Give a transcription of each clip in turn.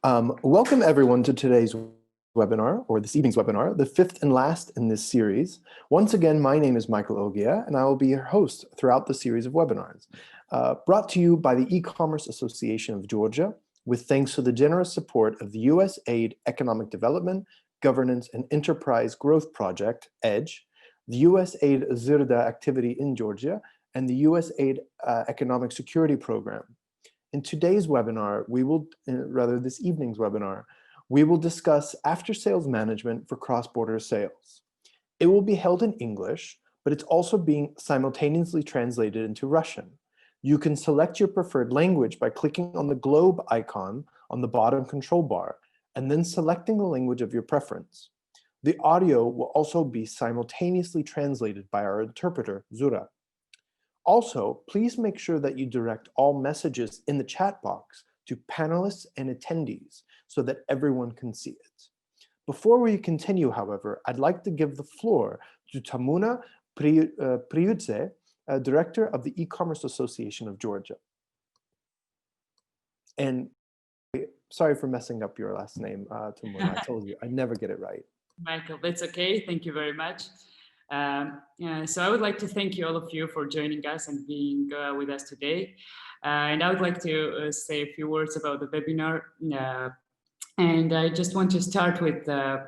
Welcome everyone to today's webinar, or this evening's webinar, the fifth and last in this series. Once again, my name is Michael Ogia, and I will be your host throughout the series of webinars, brought to you by the E-Commerce Association of Georgia, with thanks to the generous support of the USAID Economic Development, Governance, and Enterprise Growth Project, EDGE, the USAID Zirda activity in Georgia, and the USAID Economic Security Program. In today's webinar, this evening's webinar, we will discuss after-sales management for cross-border sales. It will be held in English, but it's also being simultaneously translated into Russian. You can select your preferred language by clicking on the globe icon on the bottom control bar, and then selecting the language of your preference. The audio will also be simultaneously translated by our interpreter, Zura. Also, please make sure that you direct all messages in the chat box to panelists and attendees so that everyone can see it. Before we continue, however, I'd like to give the floor to Tamuna Priudze, Director of the E-Commerce Association of Georgia. And sorry for messing up your last name, Tamuna. I told you, I never get it right. Michael, that's okay. Thank you very much. So I would like to thank you, all of you, for joining us and being with us today. And I would like to say a few words about the webinar. And I just want to start with the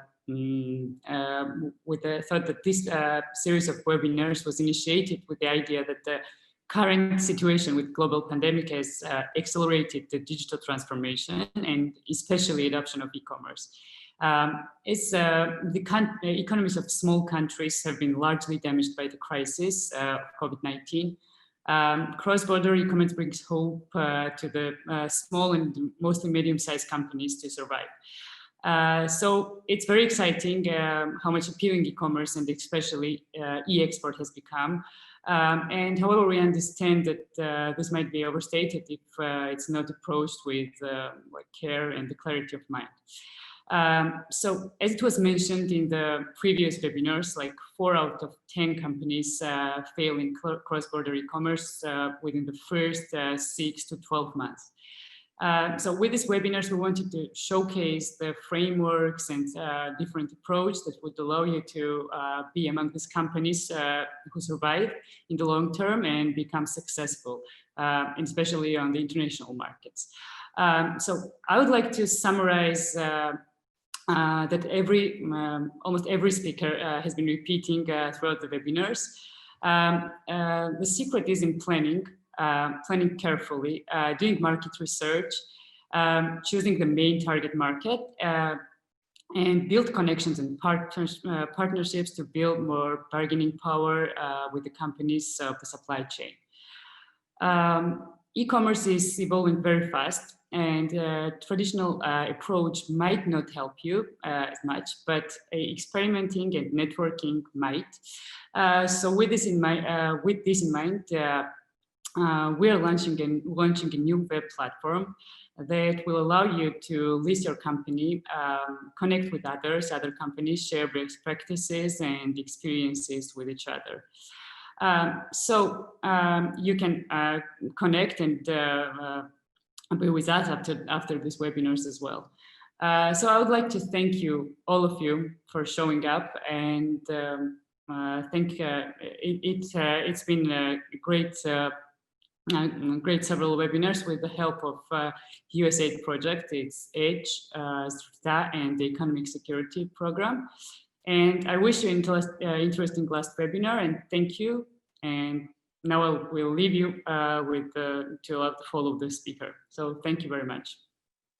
thought that this series of webinars was initiated with the idea that the current situation with global pandemic has accelerated the digital transformation and especially adoption of e-commerce. The economies of small countries have been largely damaged by the crisis of COVID-19. Cross-border e-commerce brings hope to the small and mostly medium-sized companies to survive. So it's very exciting how much appealing e-commerce and especially e-export has become. And however, we understand that this might be overstated if it's not approached with care and the clarity of mind. So as it was mentioned in the previous webinars, like 4 out of 10 companies fail in cross-border e-commerce within the first 6 to 12 months. So with these webinars, we wanted to showcase the frameworks and different approach that would allow you to be among these companies who survive in the long term and become successful, especially on the international markets. So I would like to summarize that almost every speaker has been repeating throughout the webinars. The secret is in planning carefully, doing market research, choosing the main target market, and build connections and partnerships to build more bargaining power with the companies of the supply chain. E-commerce is evolving very fast, and traditional approach might not help you as much, but experimenting and networking might. So with this in mind, we are launching a new web platform that will allow you to list your company, connect with other companies, share best practices and experiences with each other. So you can connect and be with us after these webinars as well. So I would like to thank you, all of you, for showing up, and it's been a great several webinars with the help of USAID project, its EDGE, Zirda, and the Economic Security Program. And I wish you an interesting last webinar, and thank you. And now I will leave you to follow the speaker. So thank you very much.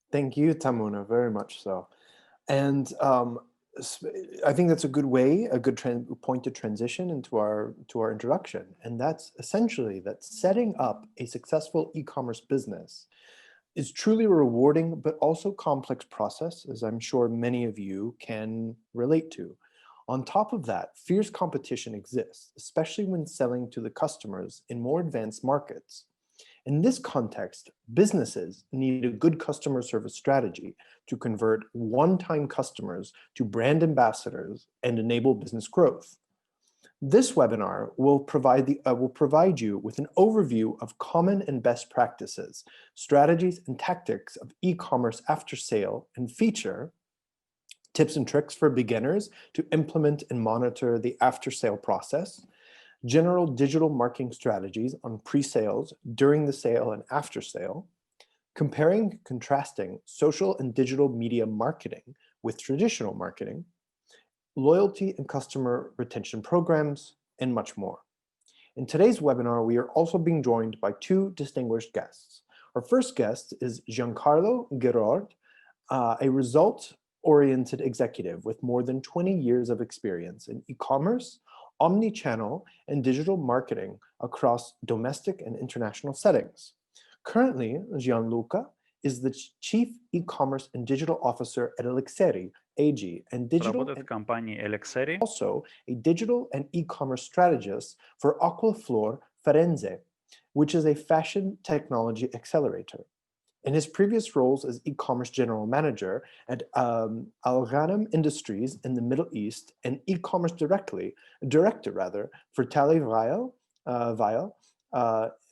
Thank you, Tamuna, very much so. And I think that's a good way, a good point to transition into our introduction. And that's essentially that setting up a successful e-commerce business is truly a rewarding, but also complex process, as I'm sure many of you can relate to. On top of that, fierce competition exists, especially when selling to the customers in more advanced markets. In this context, businesses need a good customer service strategy to convert one-time customers to brand ambassadors and enable business growth. This webinar will provide you with an overview of common and best practices, strategies and tactics of e-commerce after sale, and feature tips and tricks for beginners to implement and monitor the after sale process, general digital marketing strategies on pre-sales, during the sale, and after sale, comparing, contrasting social and digital media marketing with traditional marketing, loyalty and customer retention programs, and much more. In today's webinar, we are also being joined by two distinguished guests. Our first guest is Giancarlo Gerard, a result-oriented executive with more than 20 years of experience in e-commerce, omni-channel, and digital marketing across domestic and international settings. Currently, Gianluca is the Chief E-commerce and Digital Officer at Elixeri AG and Работает в компании Elixeri. Also a digital and e-commerce strategist for Aquaflor Firenze, which is a fashion technology accelerator. In his previous roles as e-commerce general manager at Al Ghanem Industries in the Middle East and e-commerce director for Tally Weil,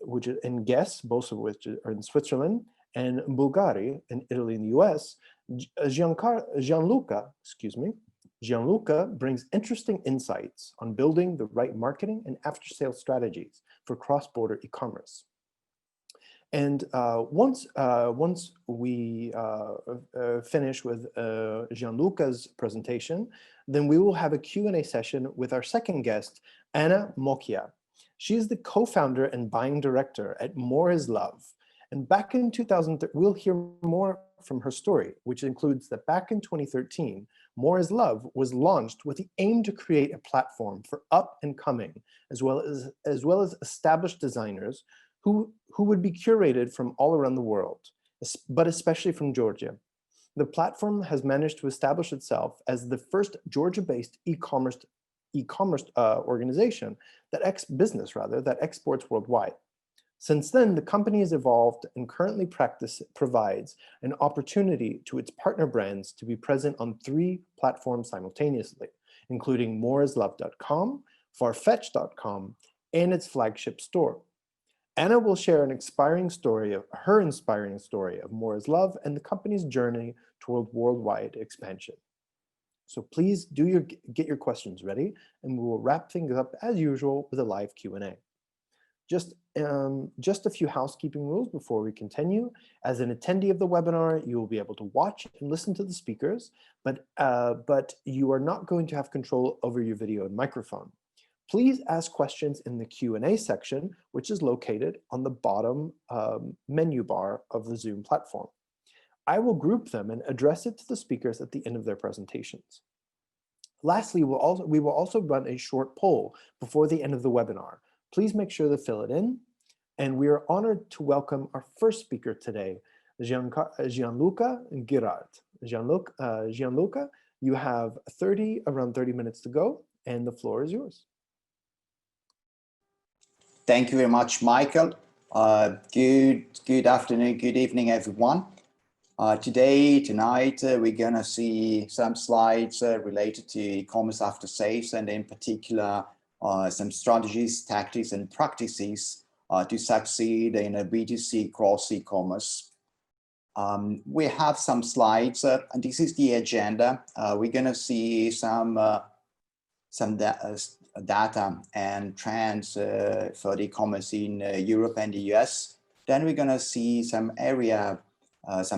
which is in Guess, both of which are in Switzerland, and Bulgari in Italy and the US, Gianluca brings interesting insights on building the right marketing and after-sales strategies for cross-border e-commerce. And once we finish with Gianluca's presentation, then we will have a Q&A session with our second guest, Anna Mocchia. She is the co-founder and buying director at More is Love. And back in 2013, we'll hear more from her story, which includes that back in 2013, More is Love was launched with the aim to create a platform for up and coming, as well as established designers who would be curated from all around the world, but especially from Georgia. The platform has managed to establish itself as the first Georgia-based e-commerce organization that exports worldwide. Since then, the company has evolved and currently provides an opportunity to its partner brands to be present on 3 platforms simultaneously, including moreislove.com, farfetch.com, and its flagship store. Anna will share her inspiring story of More is Love and the company's journey toward worldwide expansion. So please get your questions ready, and we will wrap things up as usual with a live Q&A. Just a few housekeeping rules before we continue. As an attendee of the webinar, you will be able to watch and listen to the speakers, but you are not going to have control over your video and microphone. Please ask questions in the Q&A section, which is located on the bottom menu bar of the Zoom platform. I will group them and address it to the speakers at the end of their presentations. Lastly, we will also run a short poll before the end of the webinar. Please make sure to fill it in. And we are honored to welcome our first speaker today, Gianluca Gerard. Gianluca, you have around 30 minutes to go, and the floor is yours. Thank you very much, Michael. Good afternoon, good evening, everyone. Tonight, we're gonna see some slides related to e-commerce after sales, and in particular, some strategies, tactics, and practices to succeed in a B2C cross e-commerce. We have some slides, and this is the agenda. We're gonna see some data and trends for the e-commerce in Europe and the US. Then we're gonna see some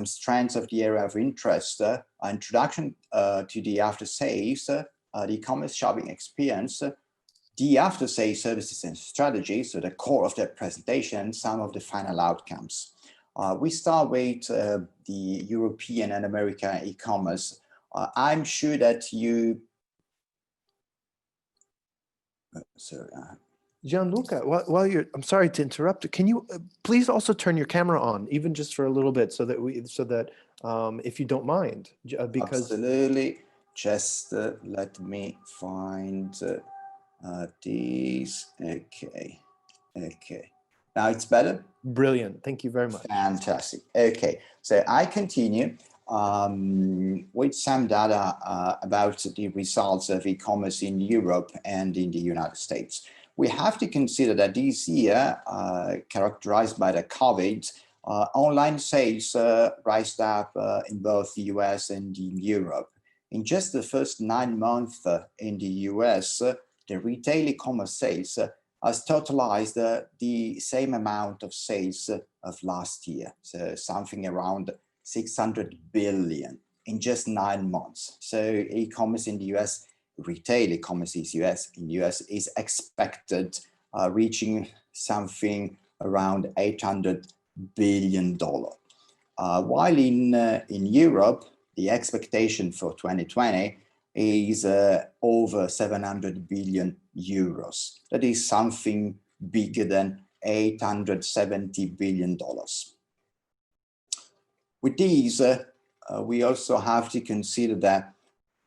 strengths of the area of interest, introduction to the after sales, the e-commerce shopping experience, the after sales services and strategies, so the core of the presentation, some of the final outcomes. We start with the European and American e-commerce. I'm sure that you Gianluca, I'm sorry to interrupt. Can you please also turn your camera on, even just for a little bit, so that if you don't mind, because absolutely. Just let me find these. Okay. Now it's better. Brilliant. Thank you very much. Fantastic. Okay. So I continue. with some data about the results of e-commerce in Europe and in the United States. We have to consider that this year, characterized by the COVID, online sales rised up in both the US and in Europe. In just the first 9 months in the US, the retail e-commerce sales has totalized the same amount of sales of last year, so something around 600 billion in just 9 months. So e-commerce in the US, retail e-commerce in the US is expected reaching something around $800 billion. While in Europe, the expectation for 2020 is over 700 billion euros. That is something bigger than $870 billion. With these, we also have to consider that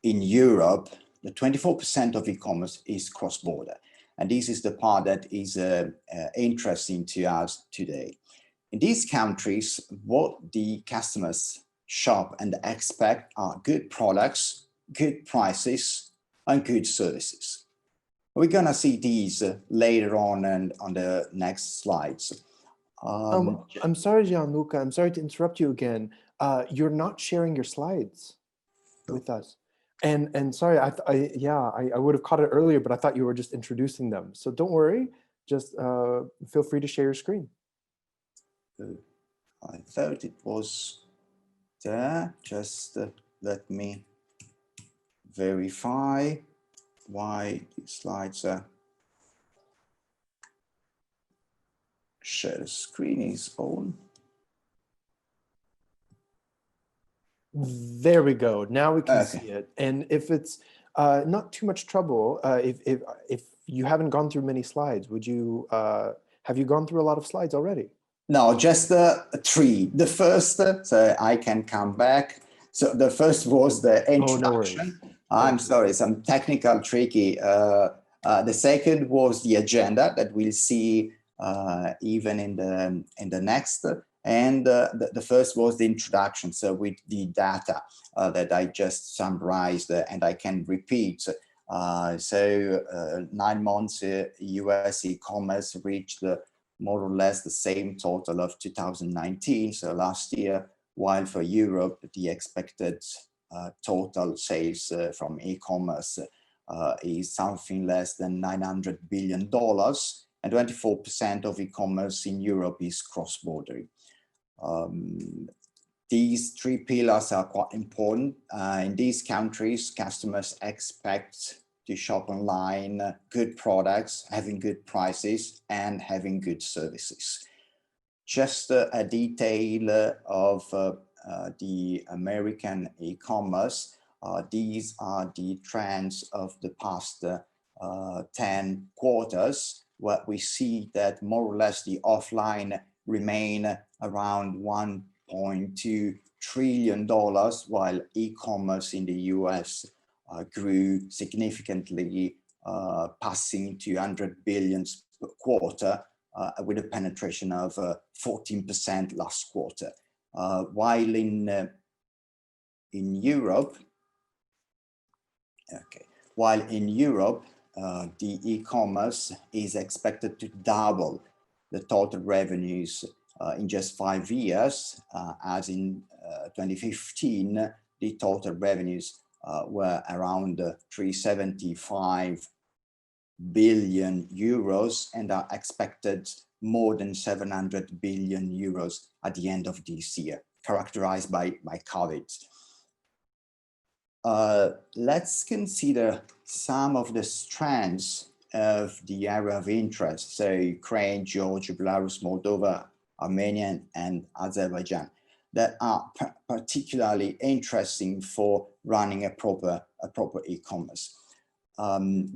in Europe, the 24% of e-commerce is cross-border. And this is the part that is interesting to us today. In these countries, what the customers shop and expect are good products, good prices, and good services. We're gonna see these later on and on the next slides. I'm sorry, Gianluca, I'm sorry to interrupt you again. You're not sharing your slides with us. And sorry, I would have caught it earlier, but I thought you were just introducing them. So don't worry, just feel free to share your screen. I thought it was there. Just let me verify why the slides are. Share screen is on. There we go. Now we can Okay. see it. And if it's not too much trouble, if you haven't gone through many slides, would you have you gone through a lot of slides already? No, just 3. The first, so I can come back. So the first was the introduction. No worries. I'm sorry, some technical tricky. The second was the agenda that we'll see even in the next. And the first was the introduction. So with the data that I just summarized and I can repeat. 9 months US e-commerce reached more or less the same total of 2019, so last year, while for Europe, the expected total sales from e-commerce is something less than $900 billion, and 24% of e-commerce in Europe is cross-border. These 3 pillars are quite important. In these countries, customers expect to shop online, good products, having good prices, and having good services. Just a detail of the American e-commerce. These are the trends of the past 10 quarters, where we see that more or less the offline remain around $1.2 trillion, while e-commerce in the US grew significantly, passing 200 billion per quarter, with a penetration of 14% last quarter. While in Europe, the e-commerce is expected to double the total revenues in just 5 years, as in 2015, the total revenues were around 375 billion euros and are expected more than 700 billion euros at the end of this year, characterized by COVID. Let's consider some of the strands of the area of interest, so Ukraine, Georgia, Belarus, Moldova, Armenia, and Azerbaijan, that are particularly interesting for running a proper e-commerce.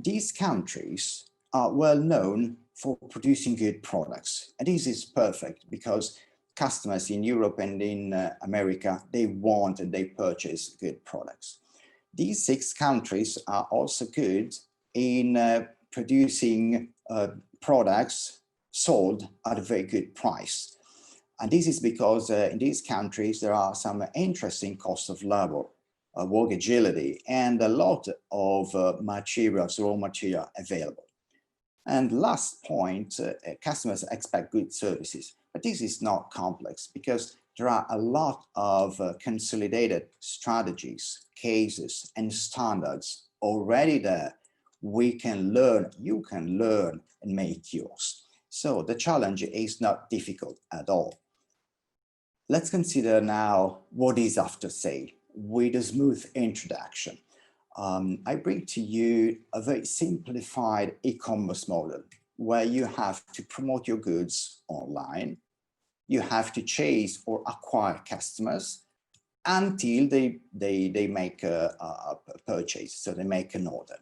These countries are well known for producing good products. And this is perfect because customers in Europe and in America, they want and they purchase good products. These 6 countries are also good in producing products sold at a very good price. And this is because in these countries, there are some interesting costs of labor, work agility, and a lot of materials, raw material available. And last point, customers expect good services, but this is not complex because there are a lot of consolidated strategies, cases, and standards already there. We can learn, you can learn and make yours. So the challenge is not difficult at all. Let's consider now what is after sale with a smooth introduction. I bring to you a very simplified e-commerce model where you have to promote your goods online. You have to chase or acquire customers until they make a purchase, so they make an order.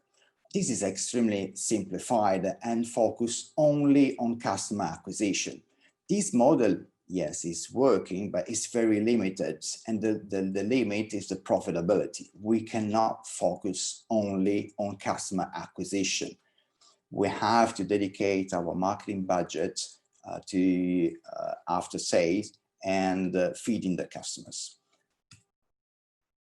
This is extremely simplified and focused only on customer acquisition. This model, yes, is working, but it's very limited. And the limit is the profitability. We cannot focus only on customer acquisition. We have to dedicate our marketing budget to after sales and feeding the customers.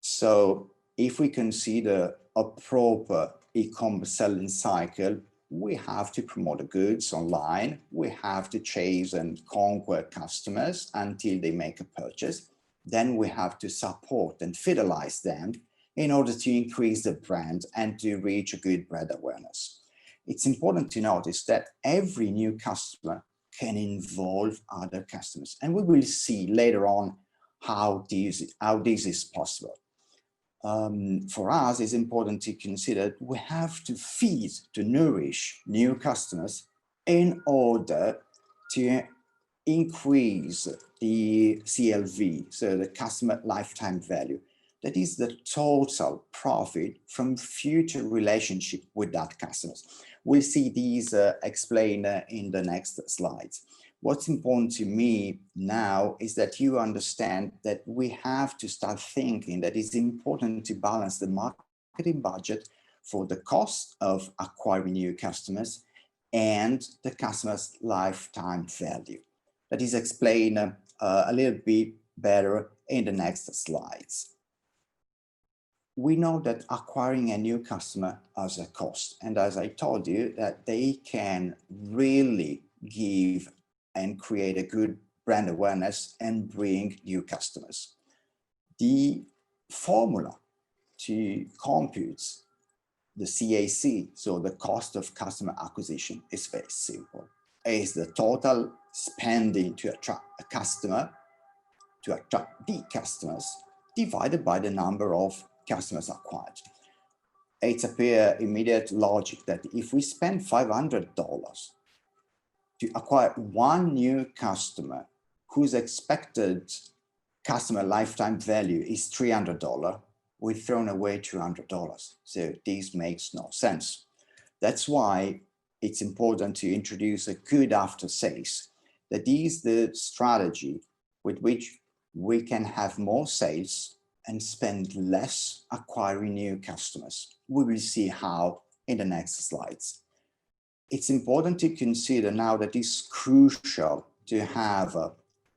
So if we consider a proper e-commerce selling cycle, we have to promote the goods online. We have to chase and conquer customers until they make a purchase. Then we have to support and fidelize them in order to increase the brand and to reach a good brand awareness. It's important to notice that every new customer can involve other customers. And we will see later on how this is possible. For us, it's important to consider we have to feed, to nourish new customers in order to increase the CLV, so the customer lifetime value. That is the total profit from future relationship with that customers. We'll see these explained in the next slides. What's important to me now is that you understand that we have to start thinking that it's important to balance the marketing budget for the cost of acquiring new customers and the customer's lifetime value. That is explained a little bit better in the next slides. We know that acquiring a new customer has a cost. And as I told you, that they can really give and create a good brand awareness and bring new customers. The formula to compute the CAC, so the cost of customer acquisition, is very simple. It is the total spending to attract a customer, to attract the customers, divided by the number of customers acquired. It's a pure immediate logic that if we spend $500 to acquire one new customer whose expected customer lifetime value is $300, we've thrown away $200. So this makes no sense. That's why it's important to introduce a good after sales. That is the strategy with which we can have more sales and spend less acquiring new customers. We will see how in the next slides. It's important to consider now that it's crucial to have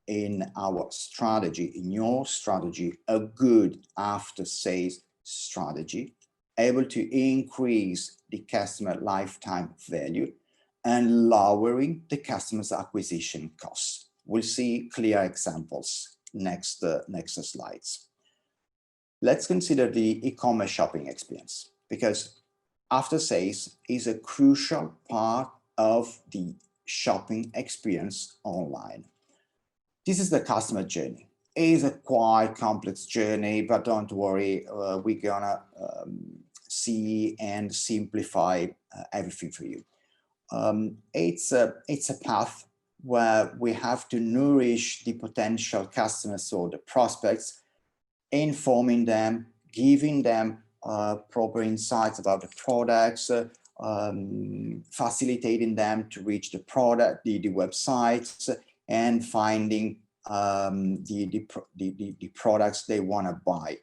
in our strategy, in your strategy, a good after-sales strategy, able to increase the customer lifetime value and lowering the customer's acquisition costs. We'll see clear examples next slides. Let's consider the e-commerce shopping experience, because after sales is a crucial part of the shopping experience online. This is the customer journey. It is a quite complex journey, but don't worry, we're gonna see and simplify everything for you. It's a path where we have to nourish the potential customers or the prospects, informing them, giving them proper insights about the products, facilitating them to reach the product, the websites, and finding the products they want to buy.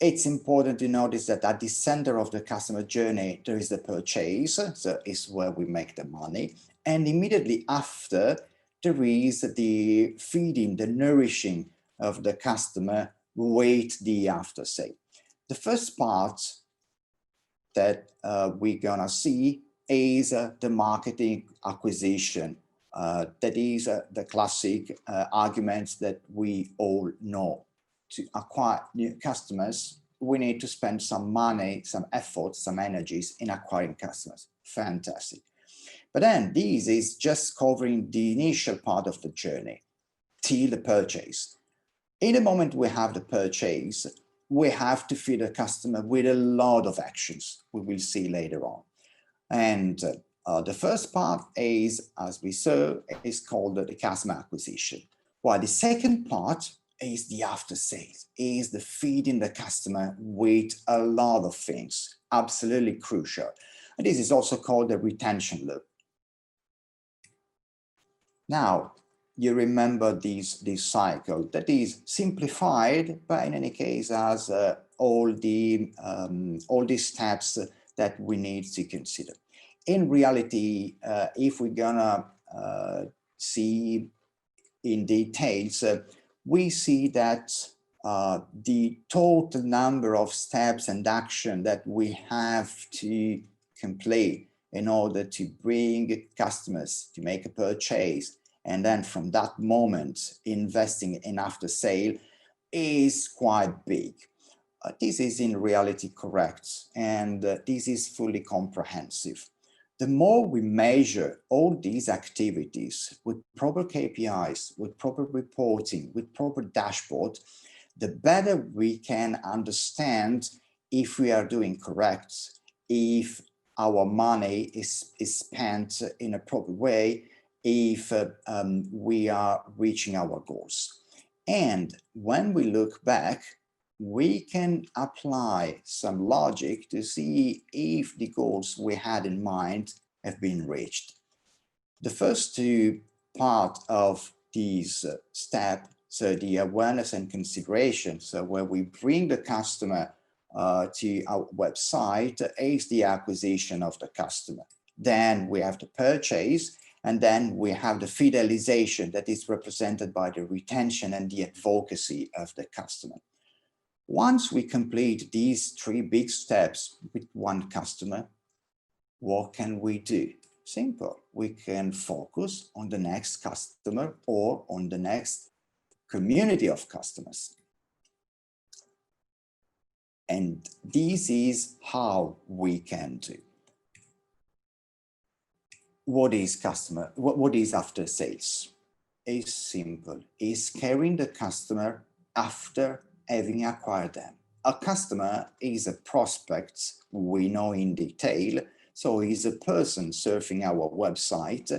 It's important to notice that at the center of the customer journey, there is the purchase, so it's where we make the money. And immediately after, there is the feeding, the nourishing of the customer with the after sale. The first part that we're gonna see is the marketing acquisition. That is the classic arguments that we all know. To acquire new customers, we need to spend some money, some effort, some energies in acquiring customers. Fantastic. But then this is just covering the initial part of the journey till the purchase. In the moment we have the purchase, we have to feed the customer with a lot of actions we will see later on. And the first part is, as we saw, is called the customer acquisition. While the second part is the after sales, is the feeding the customer with a lot of things, absolutely crucial. And this is also called the retention loop. Now, you remember this cycle that is simplified, but in any case has all these steps that we need to consider. In reality, if we're gonna see in details, we see that the total number of steps and action that we have to complete in order to bring customers to make a purchase, and then from that moment investing in after sale, is quite big. This is in reality correct, and this is fully comprehensive. The more we measure all these activities with proper KPIs, with proper reporting, with proper dashboard, the better we can understand if we are doing correct, if our money is spent in a proper way, if we are reaching our goals. And when we look back, we can apply some logic to see if the goals we had in mind have been reached. The first two parts of these step, so the awareness and consideration, so where we bring the customer to our website, is the acquisition of the customer. Then we have the purchase, and then we have the fidelization that is represented by the retention and the advocacy of the customer. Once we complete these three big steps with one customer, what can we do? Simple. We can focus on the next customer or on the next community of customers. And this is how we can do. What is customer? What is after sales? It's simple. It's carrying the customer after having acquired them. A customer is a prospect we know in detail, so he's a person surfing our website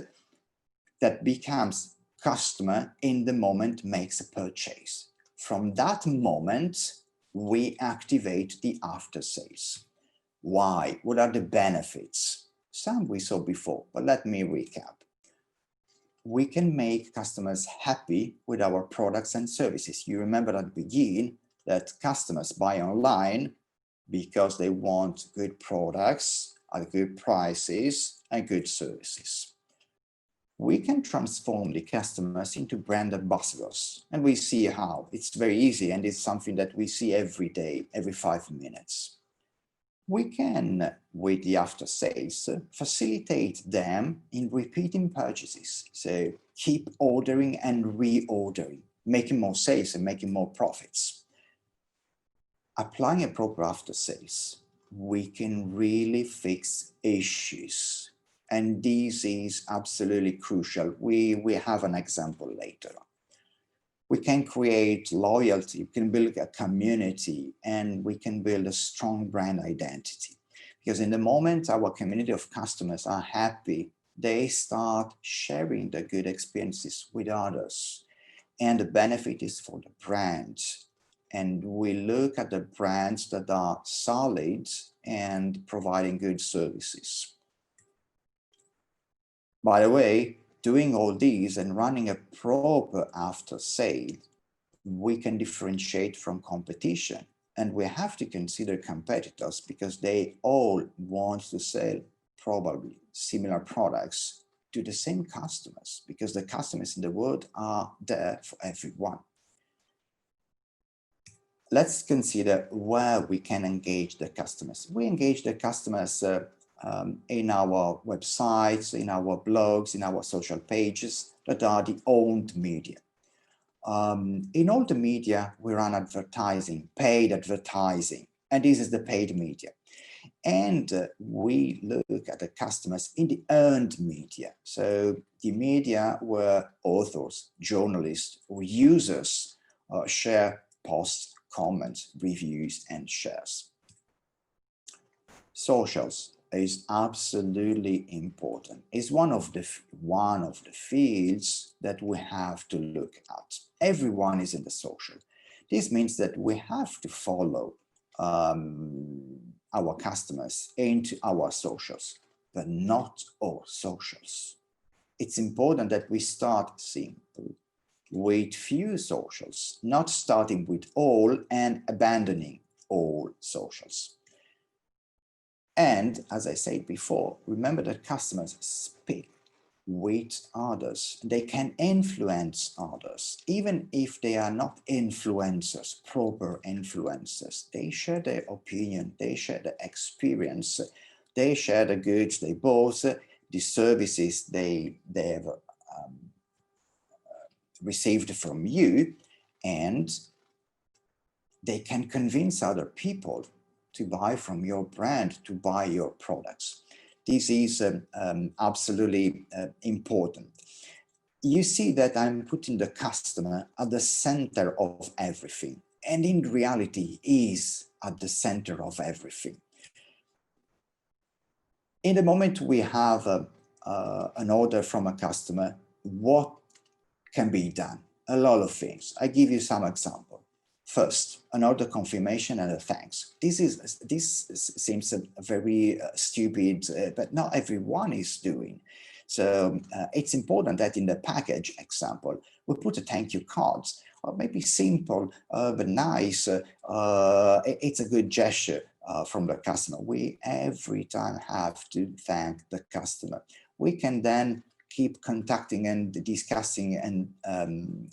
that becomes customer in the moment makes a purchase. From that moment, we activate the after sales. Why? What are the benefits? Some we saw before, but let me recap. We can make customers happy with our products and services. You remember at the beginning that customers buy online because they want good products at good prices and good services. We can transform the customers into brand ambassadors, and we see how. It's very easy, and it's something that we see every day, every 5 minutes. We can, with the after sales, facilitate them in repeating purchases. So keep ordering and reordering, making more sales and making more profits. Applying a proper after sales, we can really fix issues. And this is absolutely crucial. We have an example later on. We can create loyalty, we can build a community, and we can build a strong brand identity. Because in the moment our community of customers are happy, they start sharing the good experiences with others. And the benefit is for the brand. And we look at the brands that are solid and providing good services. By the way, doing all these and running a proper after sale, we can differentiate from competition. And we have to consider competitors because they all want to sell probably similar products to the same customers, because the customers in the world are there for everyone. Let's consider where we can engage the customers. We engage the customers in our websites, in our blogs, in our social pages that are the owned media. In all the media, we run advertising, paid advertising, and this is the paid media. And we look at the customers in the earned media. So the media where authors, journalists, or users share posts, comments, reviews, and shares. Socials is absolutely important. It's one of the fields that we have to look at. Everyone is in the social. This means that we have to follow our customers into our socials, but not all socials. It's important that we start simple with few socials, not starting with all and abandoning all socials. And as I said before, remember that customers speak with others. They can influence others, even if they are not influencers, proper influencers. They share their opinion, they share their experience, they share the goods they bought, the services they've received from you, and they can convince other people to buy from your brand, to buy your products. This is absolutely important. You see that I'm putting the customer at the center of everything, and in reality is at the center of everything. In the moment we have an order from a customer, what can be done? A lot of things. I give you some examples. First, an order confirmation and a thanks. This seems very stupid, but not everyone is doing. So it's important that in the package example, we put a thank you cards, or maybe simple but nice. It's a good gesture from the customer. We every time have to thank the customer. We can then keep contacting and discussing and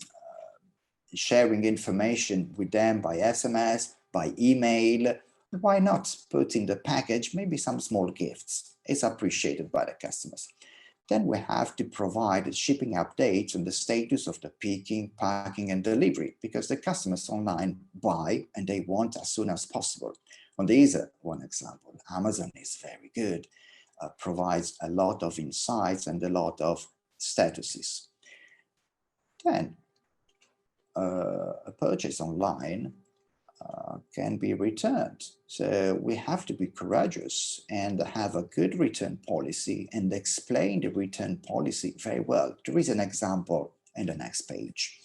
sharing information with them by SMS, by email. Why not put in the package maybe some small gifts? It's appreciated by the customers. Then we have to provide shipping updates on the status of the picking, packing, and delivery, because the customers online buy and they want as soon as possible. And these are one example. Amazon is very good, provides a lot of insights and a lot of statuses. Then a purchase online can be returned. So we have to be courageous and have a good return policy and explain the return policy very well. There is an example in the next page.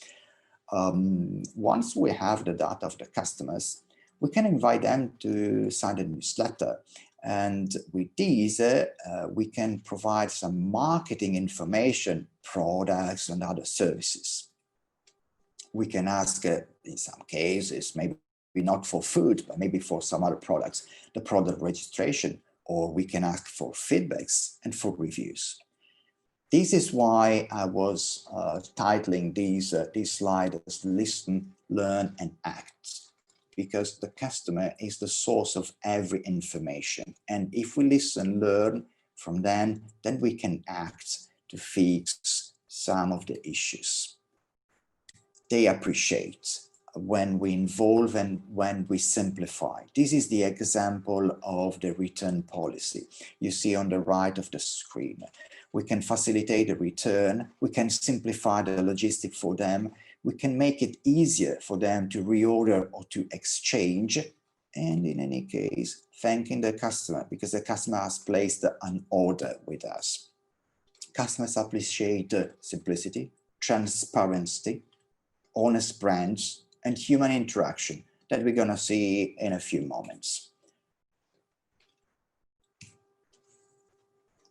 Once we have the data of the customers, we can invite them to sign a newsletter. And with these, we can provide some marketing information, products, and other services. We can ask, in some cases, maybe not for food, but maybe for some other products, the product registration, or we can ask for feedbacks and for reviews. This is why I was titling this slide as Listen, Learn, and Act, because the customer is the source of every information. And if we listen, learn from them, then we can act to fix some of the issues. They appreciate when we involve and when we simplify. This is the example of the return policy. You see on the right of the screen. We can facilitate the return. We can simplify the logistics for them. We can make it easier for them to reorder or to exchange. And in any case, thanking the customer because the customer has placed an order with us. Customers appreciate simplicity, transparency, honest brands, and human interaction that we're going to see in a few moments.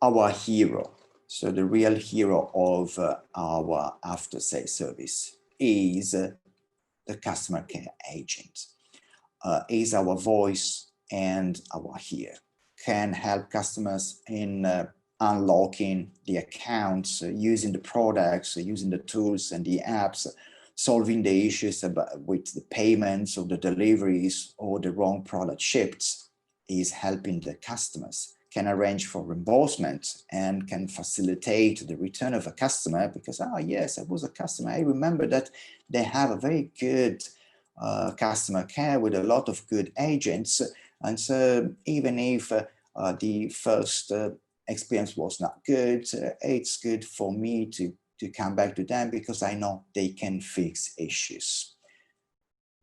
Our hero, so the real hero of our after-sales service is the customer care agent. Is our voice and our ear, can help customers in unlocking the accounts, using the products, using the tools and the apps, solving the issues with the payments or the deliveries or the wrong product shipped, is helping the customers, can arrange for reimbursement and can facilitate the return of a customer because, oh yes, I was a customer. I remember that they have a very good customer care with a lot of good agents. And so even if the first experience was not good, it's good for me to come back to them because I know they can fix issues.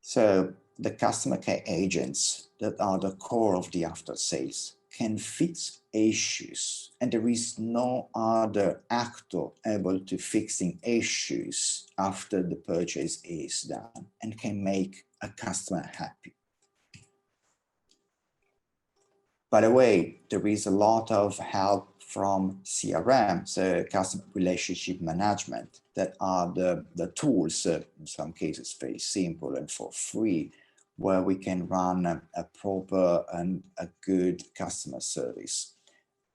So the customer care agents that are the core of the after sales can fix issues, and there is no other actor able to fixing issues after the purchase is done and can make a customer happy. By the way, there is a lot of help from CRM, so customer relationship management, that are the tools, in some cases very simple and for free, where we can run a proper and a good customer service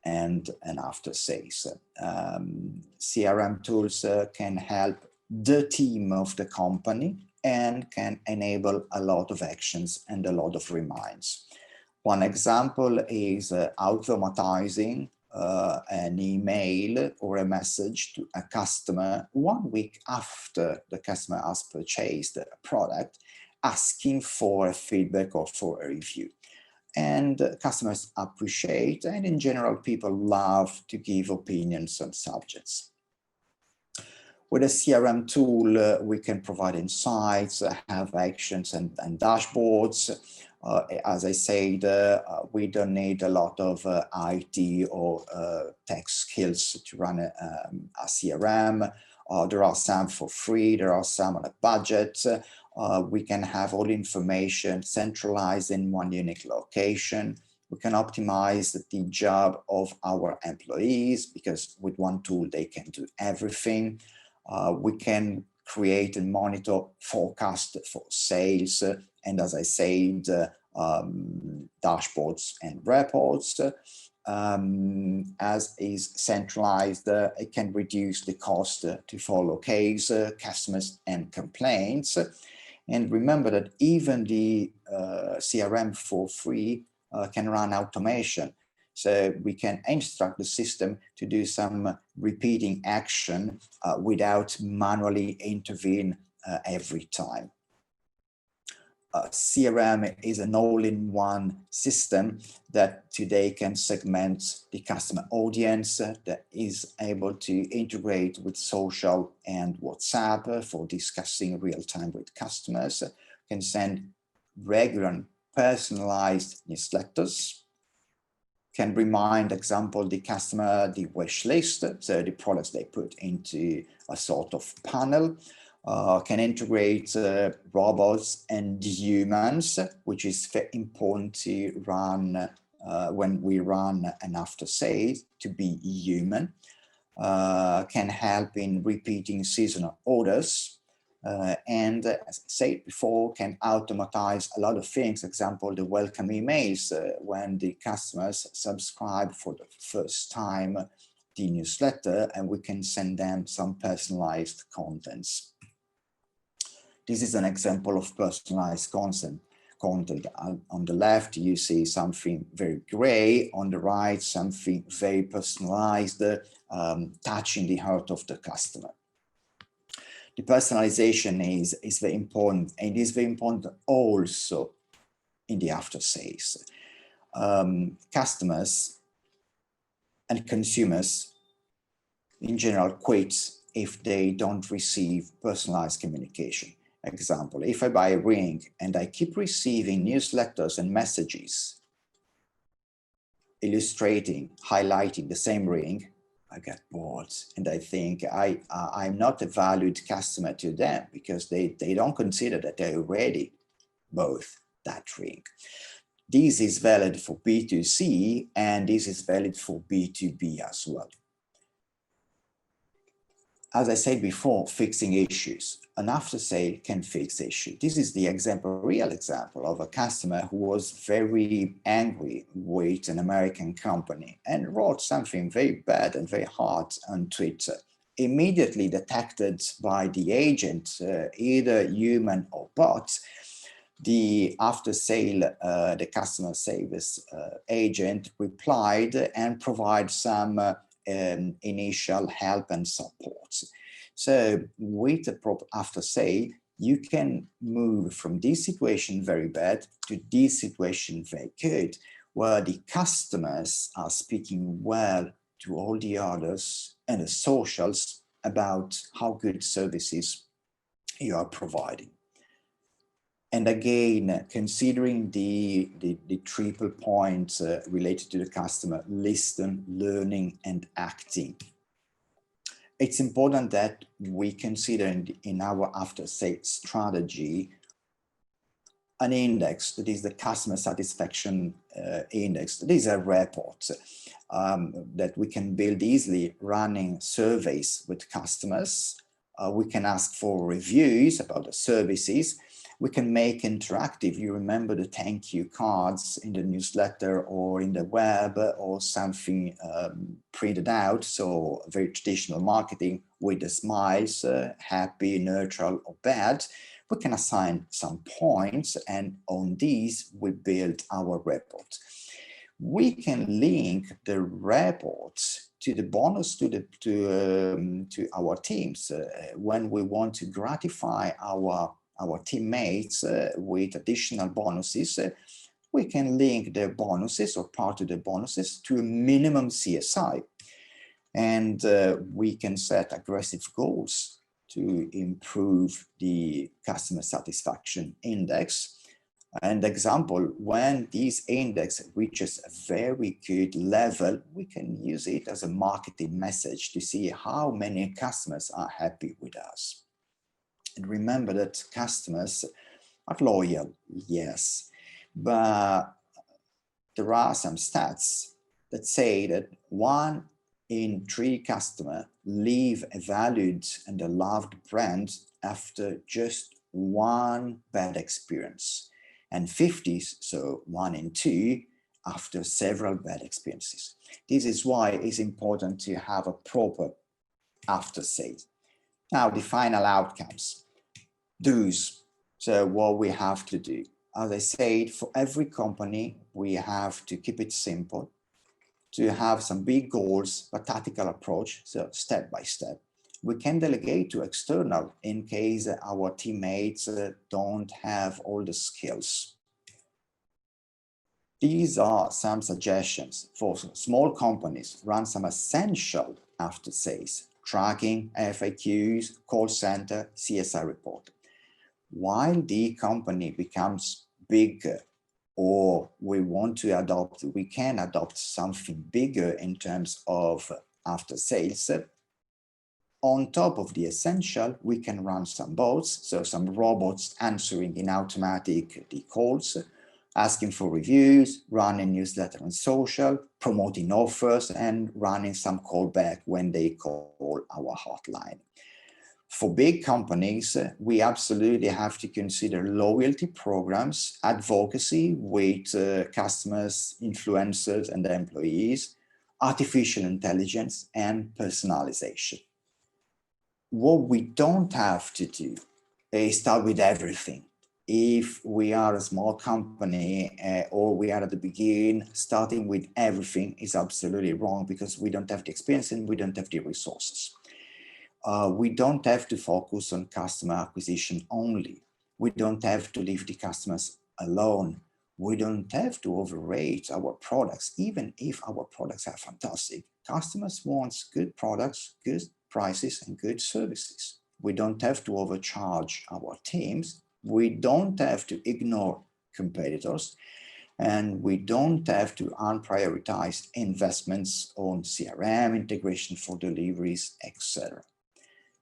and after sales. CRM tools can help the team of the company and can enable a lot of actions and a lot of reminds. One example is automatizing an email or a message to a customer 1 week after the customer has purchased a product, asking for a feedback or for a review. And customers appreciate, and in general, people love to give opinions on subjects. With a CRM tool, we can provide insights, have actions and dashboards. As I said, we don't need a lot of IT or tech skills to run a CRM. There are some for free, there are some on a budget. We can have all information centralized in one unique location. We can optimize the job of our employees because with one tool they can do everything. We can create and monitor forecast for sales, and as I said, dashboards and reports. As is centralized, it can reduce the cost to follow case, customers and complaints. And remember that even the CRM for free can run automation. So we can instruct the system to do some repeating action without manually intervene every time. CRM is an all-in-one system that today can segment the customer audience, that is able to integrate with social and WhatsApp for discussing real-time with customers, can send regular personalized newsletters, can remind, example, the customer the wish list, so the products they put into a sort of panel, can integrate robots and humans, which is very important to run when we run an after sales, to be human, can help in repeating seasonal orders, and as I said before, can automatize a lot of things. Example, the welcome emails when the customers subscribe for the first time the newsletter, and we can send them some personalized contents. This is an example of personalized content. On the left, you see something very gray. On the right, something very personalized, touching the heart of the customer. The personalization is very important, and it is very important also in the after sales. Customers and consumers in general quit if they don't receive personalized communication. Example, if I buy a ring and I keep receiving newsletters and messages illustrating, highlighting the same ring, I get bored, and I think I'm not a valued customer to them because they don't consider that they already bought that ring. This is valid for B2C, and this is valid for B2B as well. as I said before, fixing issues. An after sale can fix issues. This is the example, real example of a customer who was very angry with an American company and wrote something very bad and very hard on Twitter. Immediately detected by the agent, either human or bot, the after sale, the customer service agent replied and provided some initial help and support. So with a proper after sale, you can move from this situation very bad to this situation very good, where the customers are speaking well to all the others and the socials about how good services you are providing. And again, considering the triple points related to the customer, listen, learning, and acting. It's important that we consider in our after-sales strategy an index, that is the customer satisfaction index. These are reports that we can build easily running surveys with customers. We can ask for reviews about the services. We can make interactive. You remember the thank you cards in the newsletter or in the web or something printed out. So very traditional marketing with the smiles, happy, neutral, or bad. We can assign some points, and on these we build our report. We can link the reports to the bonus to our teams when we want to gratify our teammates with additional bonuses. We can link the bonuses or part of the bonuses to a minimum CSI, and we can set aggressive goals to improve the customer satisfaction index. And example, when this index reaches a very good level, we can use it as a marketing message to see how many customers are happy with us. And remember that customers are loyal, yes, but there are some stats that say that 1 in 3 customers leave a valued and a loved brand after just 1 bad experience, and 50, so 1 in 2, after several bad experiences. This is why it's important to have a proper after sales. Now, the final outcomes. Do's. So what we have to do. As I said, for every company, we have to keep it simple, to have some big goals, but tactical approach, so step by step. We can delegate to external in case our teammates don't have all the skills. These are some suggestions for small companies. Run some essential after sales, tracking, FAQs, call center, CSI report. While the company becomes bigger, or we want to adopt, we can adopt something bigger in terms of after sales. On top of the essential, we can run some bots, so some robots answering in automatic the calls, asking for reviews, running newsletter and social, promoting offers, and running some callback when they call our hotline. For big companies, we absolutely have to consider loyalty programs, advocacy with customers, influencers, and employees, artificial intelligence, and personalization. What we don't have to do is start with everything. If we are a small company or we are at the beginning, starting with everything is absolutely wrong because we don't have the experience and we don't have the resources. We don't have to focus on customer acquisition only. We don't have to leave the customers alone. We don't have to overrate our products, even if our products are fantastic. Customers want good products, good prices, and good services. We don't have to overcharge our teams. We don't have to ignore competitors. And we don't have to unprioritize investments on CRM, integration for deliveries, etc.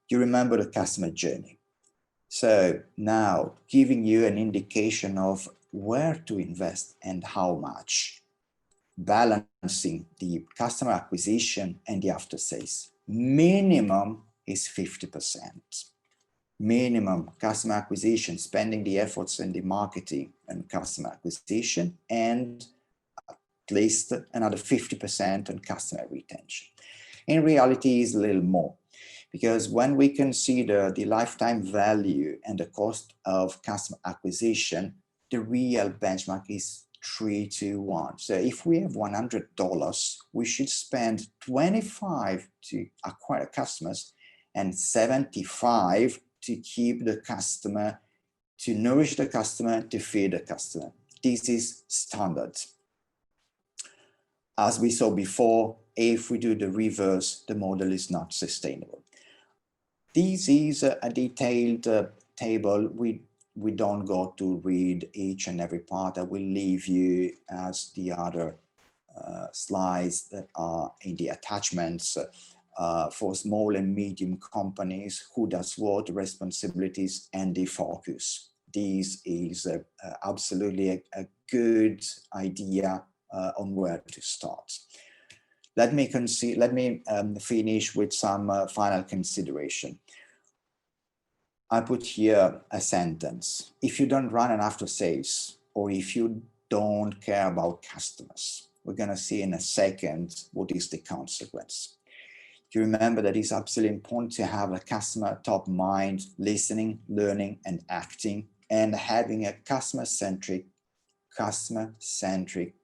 You remember the customer journey. So now giving you an indication of where to invest and how much, balancing the customer acquisition and the after sales. Minimum is 50%. Minimum customer acquisition, spending the efforts in the marketing and customer acquisition, and at least another 50% on customer retention. In reality, it's a little more, because when we consider the lifetime value and the cost of customer acquisition, the real benchmark is 3 to 1. So if we have $100, we should spend 25 to acquire customers and 75 to keep the customer, to nourish the customer, to feed the customer. This is standard. As we saw before, if we do the reverse, the model is not sustainable. This is a detailed table. We don't go to read each and every part. I will leave you as the other slides that are in the attachments for small and medium companies, who does what, responsibilities, and the focus. This is absolutely a good idea on where to start. Let me finish with some final consideration. I put here a sentence. If you don't run an after sales, or if you don't care about customers, we're going to see in a second what is the consequence. You remember that it's absolutely important to have a customer top mind, listening, learning, and acting, and having a customer-centric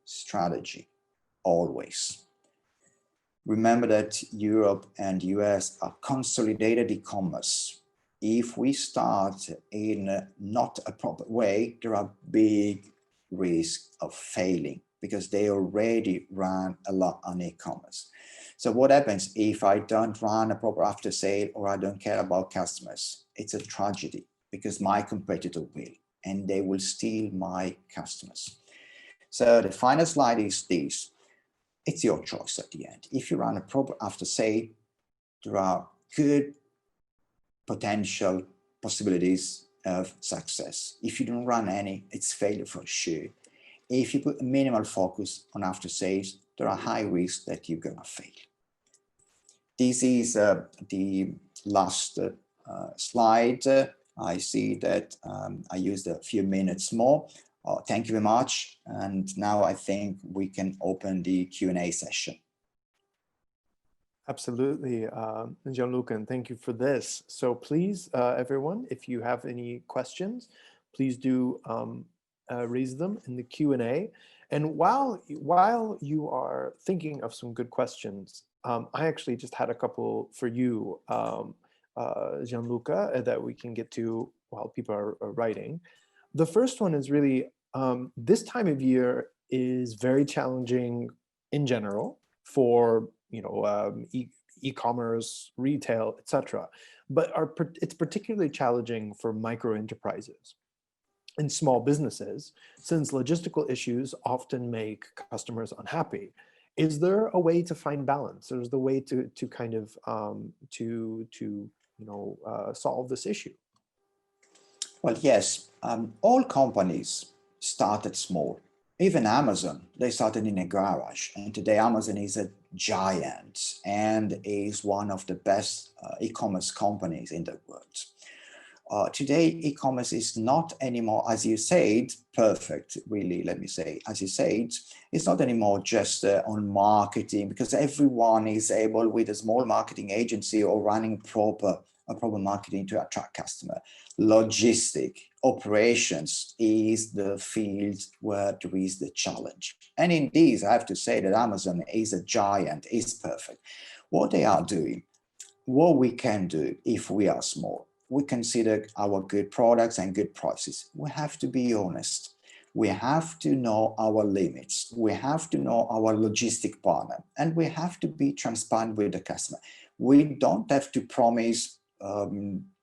strategy, always. Remember that Europe and US are consolidated e-commerce. If we start in not a proper way, there are big risks of failing, because they already run a lot on e-commerce. So what happens if I don't run a proper after sale, or I don't care about customers? It's a tragedy, because my competitor will, and they will steal my customers. So the final slide is this. It's your choice at the end. If you run a proper after sale, there are good potential possibilities of success. If you don't run any, it's failure for sure. If you put a minimal focus on after sales, there are high risks that you're gonna fail. This is the last slide. I see that I used a few minutes more. Thank you very much. And now I think we can open the Q&A session. Absolutely, Gianluca, and thank you for this. So please, everyone, if you have any questions, please do raise them in the Q&A. And while you are thinking of some good questions, I actually just had a couple for you, Gianluca, that we can get to while people are writing. The first one is really, this time of year is very challenging in general for e-commerce, retail, etc. But it's particularly challenging for micro enterprises and small businesses, since logistical issues often make customers unhappy. Is there a way to find balance? Is there a way to kind of solve this issue? Well, yes, all companies started small. Even Amazon, they started in a garage, and today Amazon is a giant and is one of the best e-commerce companies in the world. Today, e-commerce is not anymore, as you said, perfect, really, let me say, as you said, it's not anymore just on marketing, because everyone is able with a small marketing agency or running proper marketing to attract customer. Logistic operations is the field where there is the challenge. And in these, I have to say that Amazon is a giant, is perfect. What they are doing, what we can do if we are small, we consider our good products and good prices. We have to be honest. We have to know our limits. We have to know our logistic partner, and we have to be transparent with the customer. We don't have to promise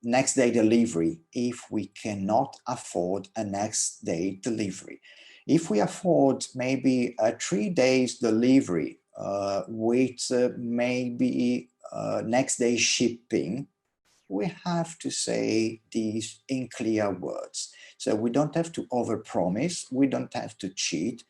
next day delivery if we cannot afford a next day delivery. If we afford maybe a 3 days delivery with maybe next day shipping, we have to say these in clear words. So we don't have to overpromise. We don't have to cheat.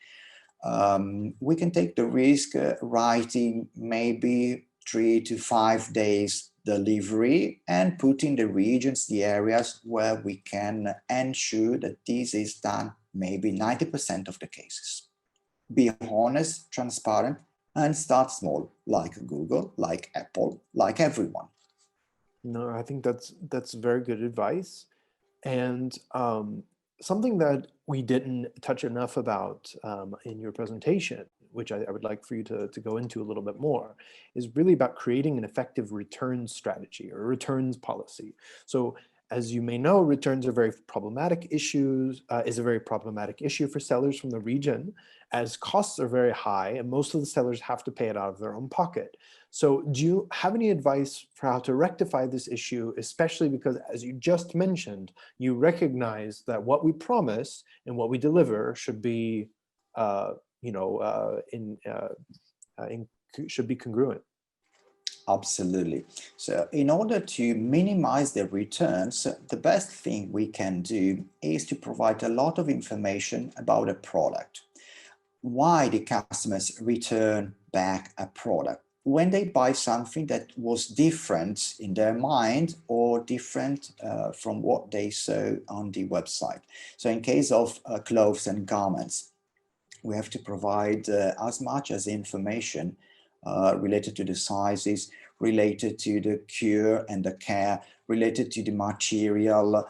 We can take the risk writing maybe 3 to 5 days delivery, and put in the regions, the areas where we can ensure that this is done maybe 90% of the cases. Be honest, transparent, and start small, like Google, like Apple, like everyone. No, I think that's very good advice. And something that we didn't touch enough about in your presentation, which I would like for you to go into a little bit more, is really about creating an effective returns strategy or returns policy. So as you may know, returns are very problematic issues, is a very problematic issue for sellers from the region, as costs are very high and most of the sellers have to pay it out of their own pocket. So do you have any advice for how to rectify this issue, especially because, as you just mentioned, you recognize that what we promise and what we deliver should be, should be congruent? Absolutely. So in order to minimize the returns, the best thing we can do is to provide a lot of information about a product. Why the customers return back a product? When they buy something that was different in their mind or different from what they saw on the website. So in case of clothes and garments, we have to provide as much as information related to the sizes, related to the cure and the care, related to the material,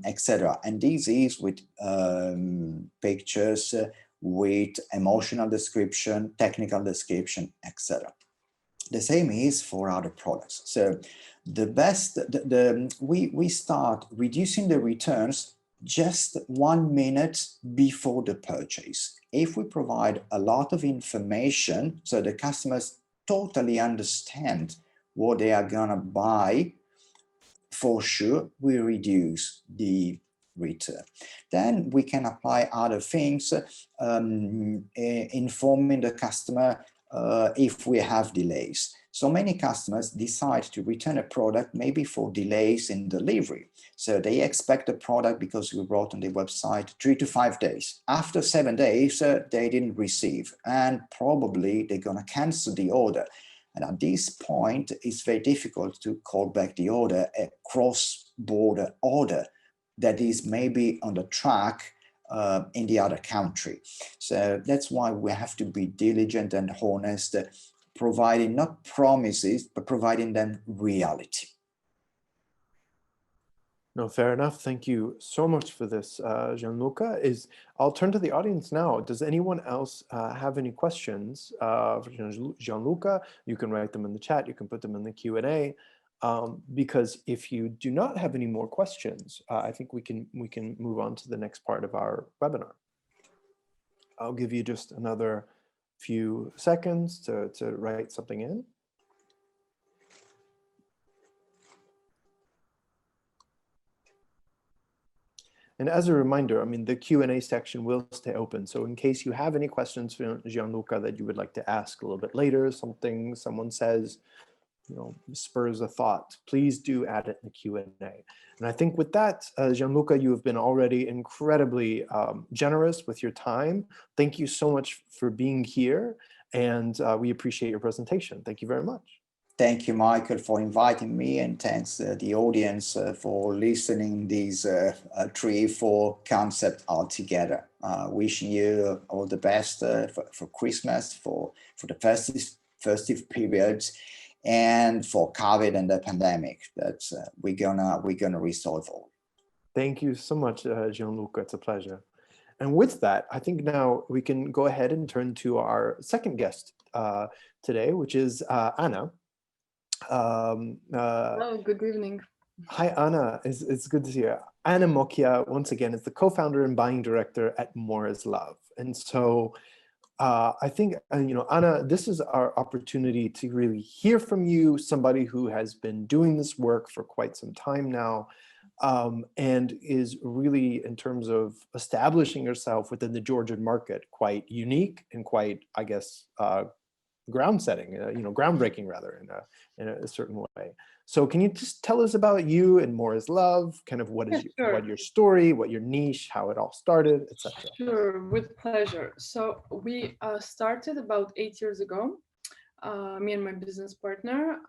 etc. And this is with pictures, with emotional description, technical description, etc. The same is for other products. So the best, we start reducing the returns just 1 minute before the purchase. If we provide a lot of information so the customers totally understand what they are gonna buy, for sure we reduce the return. Then we can apply other things, informing the customer if we have delays. So many customers decide to return a product maybe for delays in delivery. So they expect the product, because we wrote on the website, 3 to 5 days. After 7 days, they didn't receive, and probably they're gonna cancel the order. And at this point, it's very difficult to call back the order, a cross-border order that is maybe on the track in the other country. So that's why we have to be diligent and honest, providing not promises, but providing them reality. No, fair enough. Thank you so much for this, Gianluca. I'll turn to the audience now. Does anyone else have any questions for Gianluca? You can write them in the chat. You can put them in the Q&A. Because if you do not have any more questions, I think we can move on to the next part of our webinar. I'll give you just another few seconds to write something in. And as a reminder, I mean, the Q&A section will stay open. So in case you have any questions for Gianluca that you would like to ask a little bit later, something someone says, spurs a thought, please do add it in the Q&A. And I think with that, Gianluca, you have been already incredibly generous with your time. Thank you so much for being here. And we appreciate your presentation. Thank you very much. Thank you, Michael, for inviting me, and thanks the audience for listening these 3-4 concepts all together. Wishing you all the best for Christmas, for the festive periods, and for COVID and the pandemic that we're gonna resolve all. Thank you so much, Gianluca. It's a pleasure. And with that, I think now we can go ahead and turn to our second guest today, which is Anna. Hello, good evening. Hi, Anna. It's good to see you. Anna Mocchia, once again, is the co-founder and buying director at More is Love. And so I think, Anna, this is our opportunity to really hear from you, somebody who has been doing this work for quite some time now, and is really, in terms of establishing yourself within the Georgian market, quite unique and quite, I guess, groundbreaking rather, in a certain way. So can you just tell us about you and More is Love, kind of what your story, what your niche, how it all started, etc. Sure, with pleasure. So we started about 8 years ago. me and my business partner,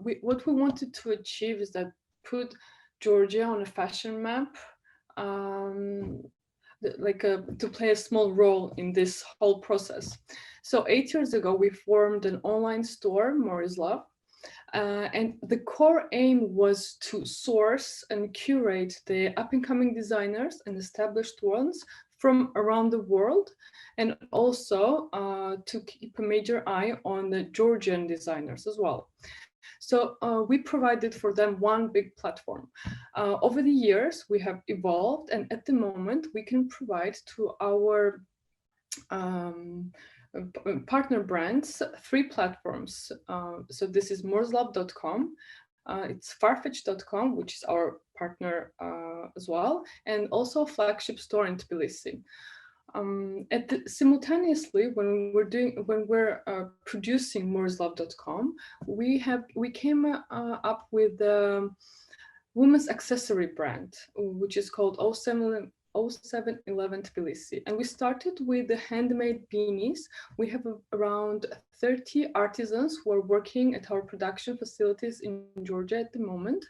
what we wanted to achieve is that put Georgia on a fashion map, to play a small role in this whole process. So 8 years ago, we formed an online store, Mori's Love, and the core aim was to source and curate the up-and-coming designers and established ones from around the world, and also to keep a major eye on the Georgian designers as well. So we provided for them one big platform. Over the years, we have evolved, and at the moment, we can provide to our partner brands 3 platforms. So this is morslab.com, it's farfetch.com, which is our partner as well, and also a flagship store in Tbilisi. Simultaneously, when we're producing morslab.com, we came up with the women's accessory brand, which is called 0711 Tbilisi. And we started with the handmade beanies. We have around 30 artisans who are working at our production facilities in Georgia at the moment.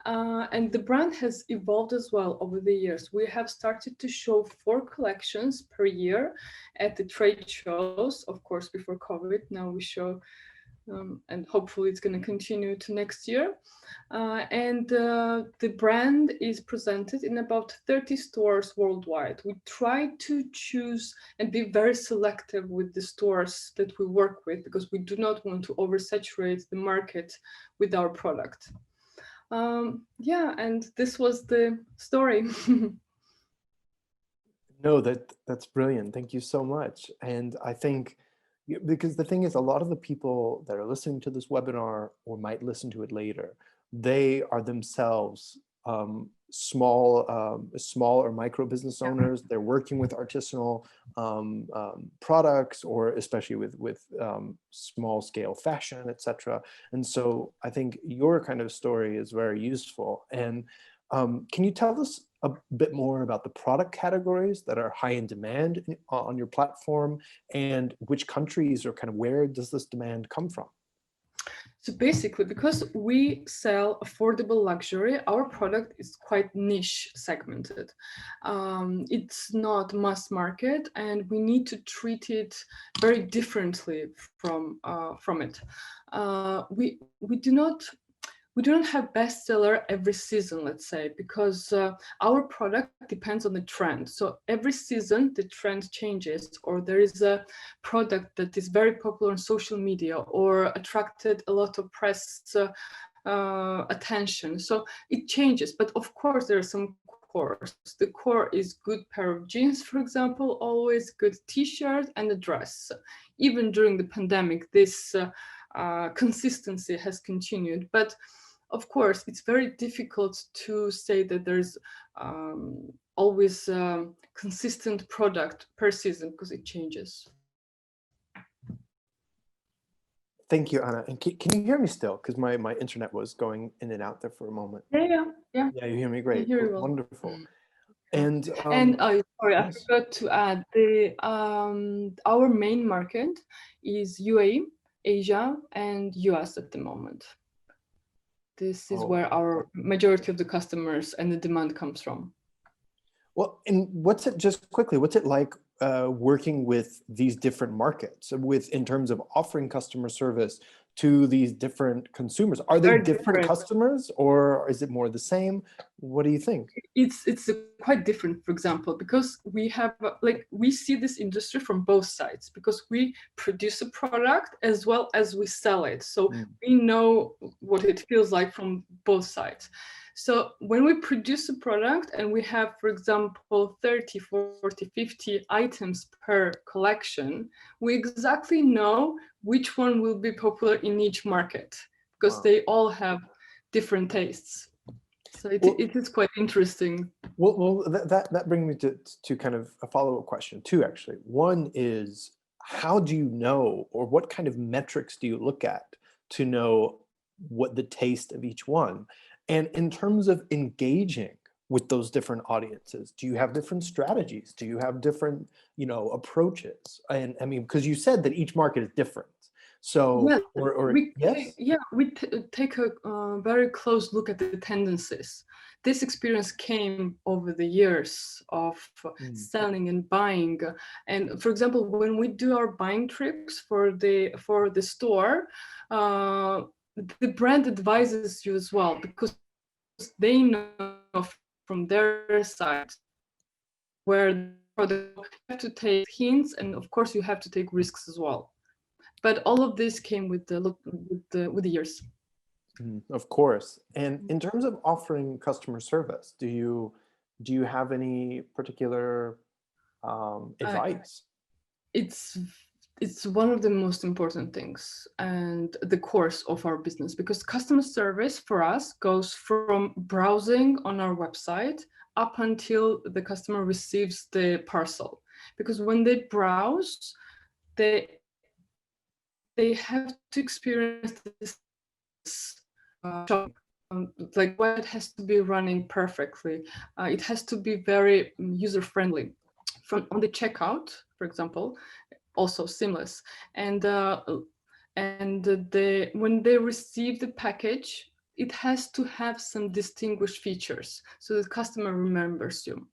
And the brand has evolved as well over the years. We have started to show 4 collections per year at the trade shows, of course, before COVID. Now we show, and hopefully it's going to continue to next year. The brand is presented in about 30 stores worldwide. We try to choose and be very selective with the stores that we work with, because we do not want to oversaturate the market with our product. Yeah, and this was the story. No, that's brilliant. Thank you so much. And I think, because the thing is, a lot of the people that are listening to this webinar or might listen to it later, they are themselves small or micro business owners. They're working with artisanal products, or especially with small scale fashion, etc. And so I think your kind of story is very useful. And can you tell us a bit more about the product categories that are high in demand on your platform, and which countries, or kind of where does this demand come from? So basically, because we sell affordable luxury, our product is quite niche segmented. It's not mass market, and we need to treat it very differently from it. We do not have bestseller every season, let's say, because our product depends on the trend. So every season the trend changes, or there is a product that is very popular on social media or attracted a lot of press attention. So it changes, but of course there are some cores. The core is good pair of jeans, for example, always good t-shirt and a dress. Even during the pandemic, this consistency has continued. But of course, it's very difficult to say that there's always consistent product per season, because it changes. Thank you, Anna. And can you hear me still? Because my internet was going in and out there for a moment. Yeah. Yeah, you hear me great. I hear you well. Wonderful. And sorry, I yes. forgot to add, our main market is UAE, Asia, and US at the moment. This is where our majority of the customers and the demand comes from. Well, and what's it like working with these different markets, in terms of offering customer service to these different consumers? Are they different customers, or is it more the same? What do you think? It's quite different, for example, because we have we see this industry from both sides, because we produce a product as well as we sell it. So we know what it feels like from both sides. So when we produce a product and we have, for example, 30, 40, 50 items per collection, we exactly know which one will be popular in each market, because they all have different tastes. So it is quite interesting. Well, that brings me to kind of a follow-up question, two, actually. One is, how do you know, or what kind of metrics do you look at to know what the taste of each one? And in terms of engaging with those different audiences, do you have different strategies? Do you have different, approaches? And I mean, because you said that each market is different. So, Yeah, or we yes? take a very close look at the tendencies. This experience came over the years of Mm, selling and buying. And for example, when we do our buying trips for the store, the brand advises you as well, because they know from their side where you have to take hints, and of course you have to take risks as well. But all of this came with the years. Of course. And in terms of offering customer service, do you have any particular advice? It's it's one of the most important things and the course of our business, because customer service for us goes from browsing on our website up until the customer receives the parcel. Because when they browse, they have to experience this shopping. Like, what it has to be running perfectly. It has to be very user friendly. From on the checkout, for example, also seamless. And when they receive the package, it has to have some distinguished features so the customer remembers you.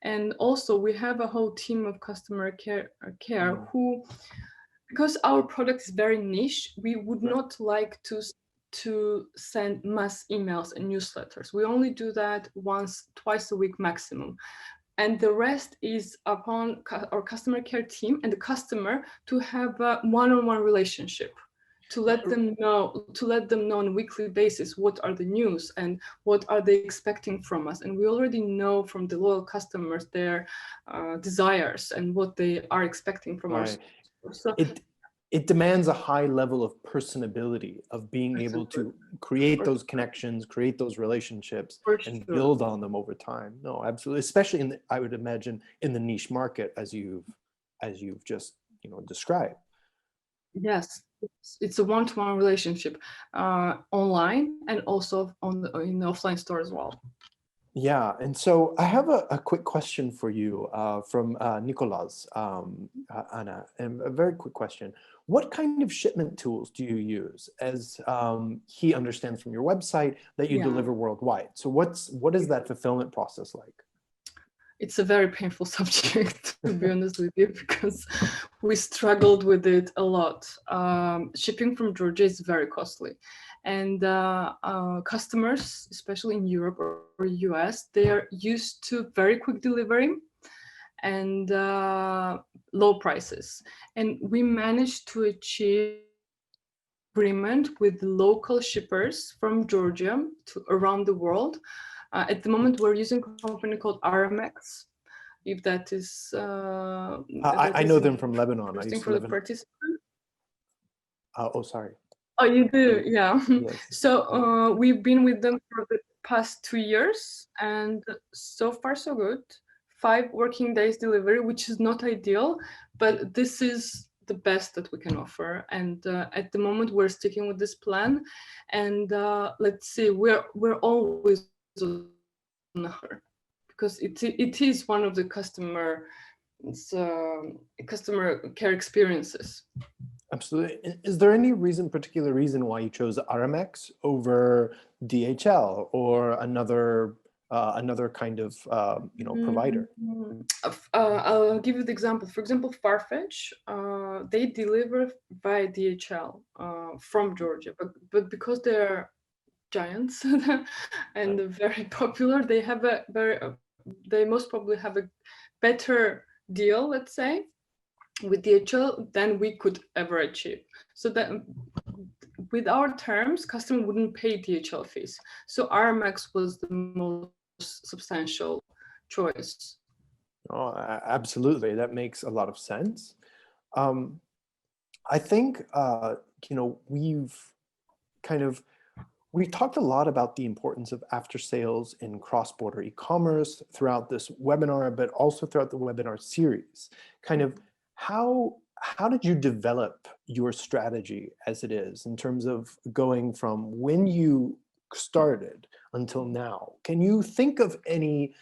And also we have a whole team of customer care who, because our product is very niche, we would not like to send mass emails and newsletters. We only do that twice a week maximum. And the rest is upon our customer care team and the customer to have a one-on-one relationship, to let them know on a weekly basis what are the news and what are they expecting from us. And we already know from the loyal customers their desires and what they are expecting from us. So it demands a high level of personability, of being able to create those connections, create those relationships, and build on them over time. No, absolutely. Especially in I would imagine in the niche market, as you've just described. Yes, it's a one-to-one relationship, online and also in the offline store as well. Yeah, and so I have a quick question for you from Nicolas, Anna, and a very quick question. What kind of shipment tools do you use, as he understands from your website that you deliver worldwide? So what is that fulfillment process like? It's a very painful subject, to be honest with you, because we struggled with it a lot. Shipping from Georgia is very costly. And customers, especially in Europe or US, they are used to very quick delivery and low prices. And we managed to achieve agreement with local shippers from Georgia to around the world. At the moment, we're using a company called RMX. If that is, I know them from Lebanon. I used to for live the in. participant. Oh, sorry. Oh, you do, yeah. Yes. So we've been with them for the past 2 years, and so far so good. 5 working days delivery, which is not ideal, but this is the best that we can offer. And at the moment, we're sticking with this plan. And let's see, we're always on her, because it is one of the customer care experiences. Absolutely. Is there any particular reason why you chose RMX over DHL or another kind of provider? I'll give you the example. For example, Farfetch, they deliver via DHL from Georgia, but because they're giants and very popular, they have they most probably have a better deal, let's say, with DHL than we could ever achieve. So that with our terms, customer wouldn't pay DHL fees. So RMX was the most substantial choice. Oh, absolutely. That makes a lot of sense. I think, we've talked a lot about the importance of after sales in cross-border e-commerce throughout this webinar, but also throughout the webinar series. Kind of how did you develop your strategy as it is in terms of going from when you started until now? Can you think of any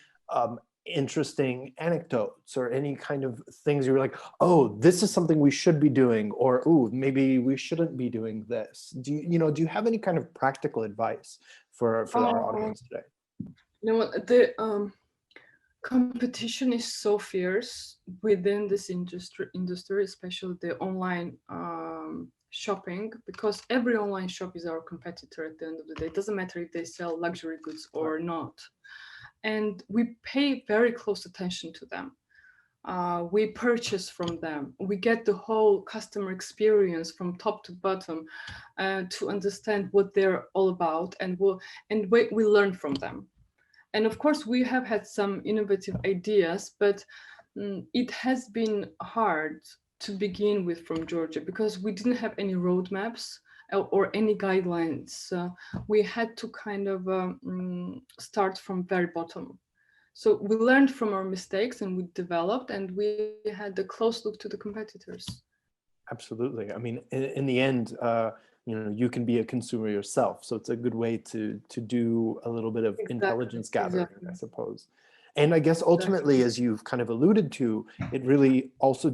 interesting anecdotes or any kind of things you're like, oh, this is something we should be doing, or oh, maybe we shouldn't be doing this? Do you have any kind of practical advice for our audience today? You know what, the competition is so fierce within this industry, especially the online shopping, because every online shop is our competitor at the end of the day. It doesn't matter if they sell luxury goods or not. And we pay very close attention to them. We purchase from them. We get the whole customer experience from top to bottom to understand what they're all about, and we learn from them. And of course, we have had some innovative ideas, but it has been hard to begin with from Georgia because we didn't have any roadmaps or any guidelines. We had to kind of start from very bottom. So we learned from our mistakes and we developed, and we had a close look to the competitors. Absolutely. I mean, in the end, you can be a consumer yourself. So it's a good way to do a little bit of intelligence gathering, I suppose. And I guess ultimately, as you've kind of alluded to, it really also,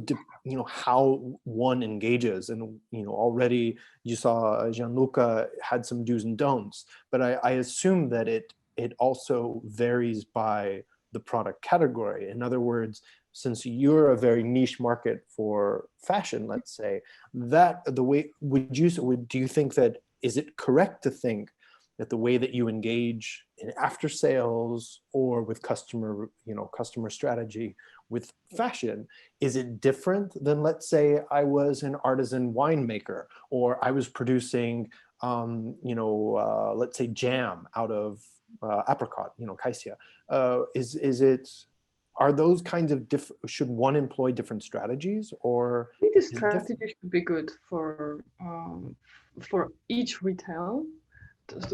how one engages. And, already you saw Gianluca had some do's and don'ts, but I assume that it also varies by the product category. In other words, since you're a very niche market for fashion, let's say, that the way do you think that, is it correct to think that the way that you engage in after sales or with customer strategy with fashion, is it different than, let's say, I was an artisan winemaker, or I was producing, let's say jam out of apricot, cassia? Are those kinds of should one employ different strategies, or I think the strategy should be good for each retail.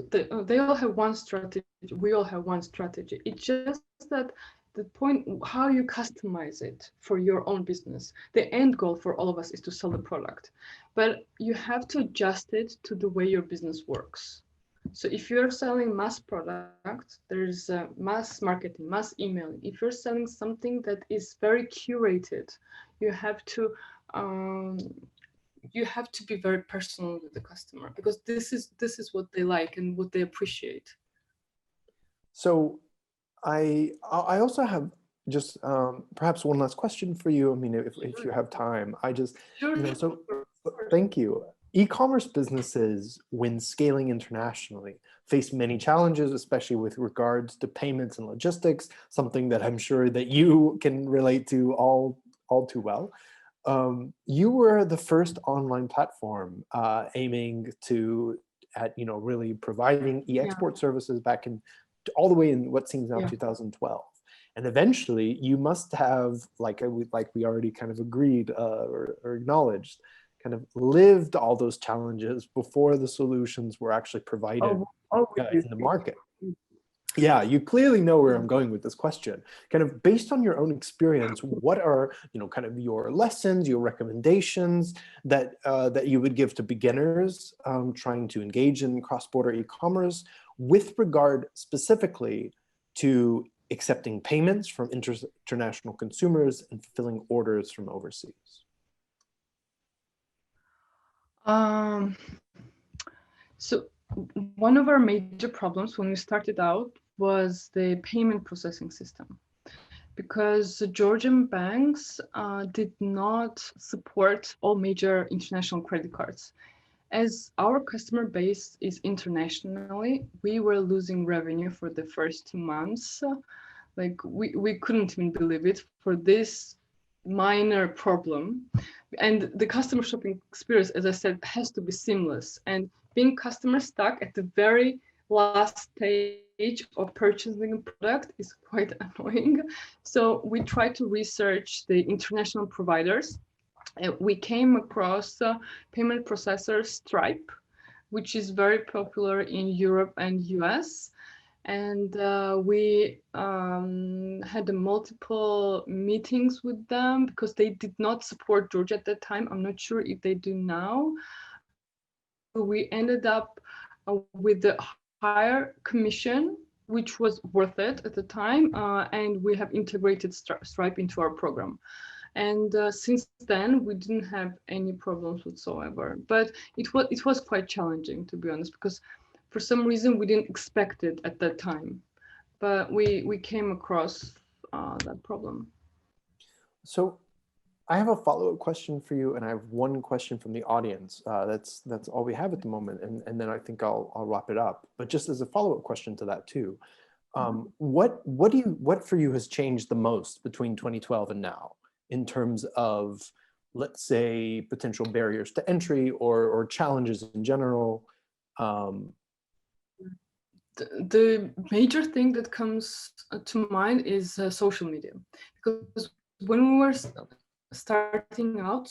They all have one strategy. We all have one strategy. It's just that the point, how you customize it for your own business. The end goal for all of us is to sell the product, but you have to adjust it to the way your business works. So if you're selling mass products, there's mass marketing, mass emailing. If you're selling something that is very curated, you have to be very personal with the customer, because this is what they like and what they appreciate. So I also have just perhaps one last question for you. I mean, if you have time, so thank you. E-commerce businesses, when scaling internationally, face many challenges, especially with regards to payments and logistics, something that I'm sure that you can relate to all too well. You were the first online platform aiming at really providing e-export services back in all the way in what seems now 2012. And eventually you must have, like we already kind of agreed or acknowledged, kind of lived all those challenges before the solutions were actually provided in the market. Yeah, you clearly know where I'm going with this question. Kind of based on your own experience, what are kind of your lessons, your recommendations that you would give to beginners trying to engage in cross-border e-commerce with regard specifically to accepting payments from international consumers and fulfilling orders from overseas? So one of our major problems when we started out was the payment processing system, because the Georgian banks did not support all major international credit cards. As our customer base is internationally, we were losing revenue for the first 2 months. Like we couldn't even believe it for this minor problem. And the customer shopping experience, as I said, has to be seamless. And being customer stuck at the very last stage of purchasing a product is quite annoying. So we tried to research the international providers. We came across payment processor Stripe, which is very popular in Europe and US. And we had multiple meetings with them because they did not support Georgia at that time. I'm not sure if they do now. We ended up with the higher commission which was worth it at the time, and we have integrated Stripe into our program. And since then, we didn't have any problems whatsoever. But it was quite challenging, to be honest, because for some reason we didn't expect it at that time. But we came across that problem. So I have a follow-up question for you, and I have one question from the audience. That's all we have at the moment, and then I think I'll wrap it up. But just as a follow-up question to that too, what for you has changed the most between 2012 and now in terms of, let's say, potential barriers to entry or challenges in general? The major thing that comes to mind is social media, because when we were starting out,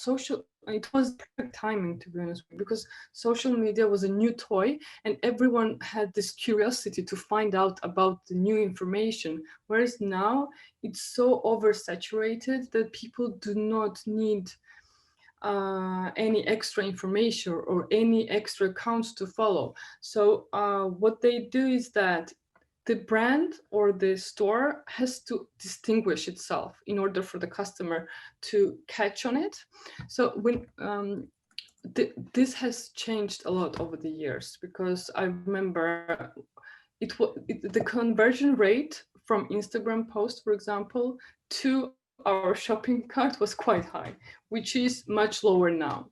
it was perfect timing, to be honest, because social media was a new toy and everyone had this curiosity to find out about the new information, whereas now it's so oversaturated that people do not need any extra information or any extra accounts to follow. So what they do is that the brand or the store has to distinguish itself in order for the customer to catch on it. So when this has changed a lot over the years, because I remember the conversion rate from Instagram post, for example, to our shopping cart was quite high, which is much lower now.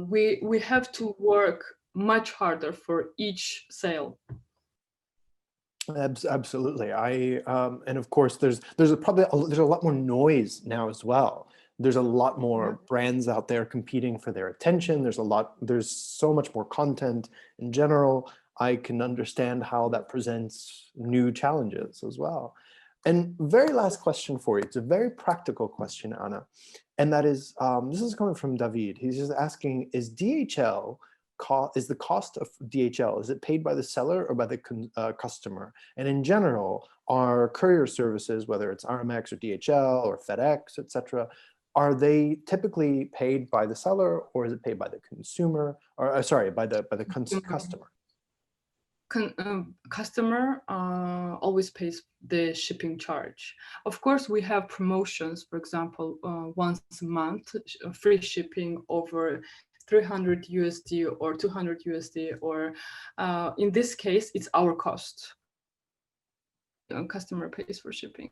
We have to work much harder for each sale. Absolutely. And of course, there's a lot more noise now as well. There's a lot more brands out there competing for their attention. There's so much more content in general. I can understand how that presents new challenges as well. And very last question for you. It's a very practical question, Anna. And that is, this is coming from David. He's just asking, is the cost of DHL, is it paid by the seller or by the customer? And in general, are courier services, whether it's RMX or DHL or FedEx, etc., are they typically paid by the seller or is it paid by the consumer, or sorry, by the customer? Customer always pays the shipping charge. Of course, we have promotions, for example, once a month, free shipping over 300 USD or 200 USD, or in this case, it's our cost. Customer pays for shipping.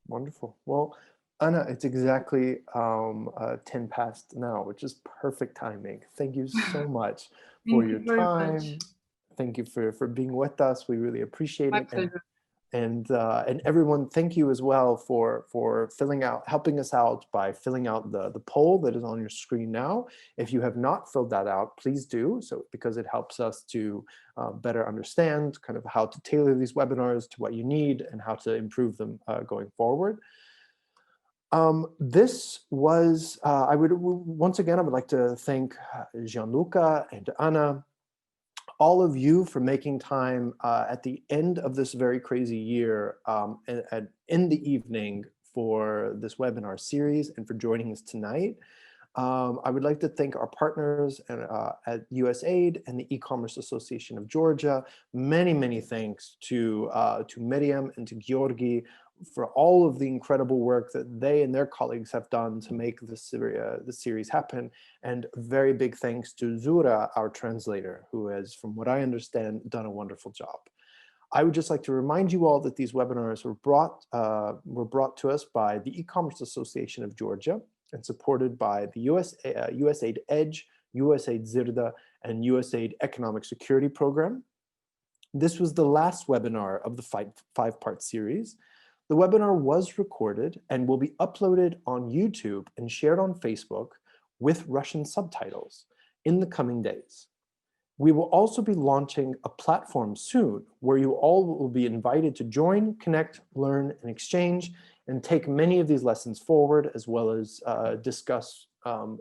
Wonderful. Well, Anna, it's exactly 10 past now, which is perfect timing. Thank you so much for your time. Thank you for being with us. We really appreciate it. Pleasure. And everyone, thank you as well for helping us out by filling out the poll that is on your screen now. If you have not filled that out, please do so, because it helps us to better understand kind of how to tailor these webinars to what you need and how to improve them going forward. This was, once again, I would like to thank Gianluca and Anna, all of you for making time at the end of this very crazy year in the evening for this webinar series and for joining us tonight. I would like to thank our partners at USAID and the E-Commerce Association of Georgia. Many, many thanks to Miriam and to Georgi for all of the incredible work that they and their colleagues have done to make the series happen. And very big thanks to Zura, our translator, who has, from what I understand, done a wonderful job. I would just like to remind you all that these webinars were brought to us by the E-Commerce Association of Georgia and supported by the USAID EDGE, USAID ZIRDA, and USAID Economic Security Program. This was the last webinar of the five-part series. The webinar was recorded and will be uploaded on YouTube and shared on Facebook with Russian subtitles in the coming days. We will also be launching a platform soon where you all will be invited to join, connect, learn, and exchange, and take many of these lessons forward, as well as discuss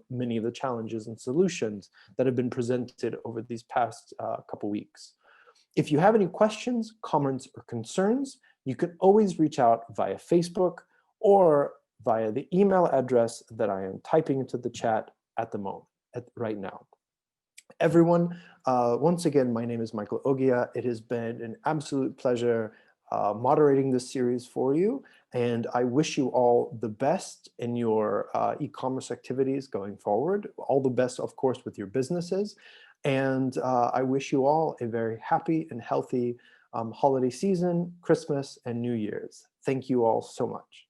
many of the challenges and solutions that have been presented over these past couple weeks. If you have any questions, comments, or concerns, you can always reach out via Facebook or via the email address that I am typing into the chat at the moment, right now. Everyone, once again, my name is Michael Ogia. It has been an absolute pleasure moderating this series for you, and I wish you all the best in your e-commerce activities going forward. All the best, of course, with your businesses, and I wish you all a very happy and healthy holiday season, Christmas, and New Year's. Thank you all so much.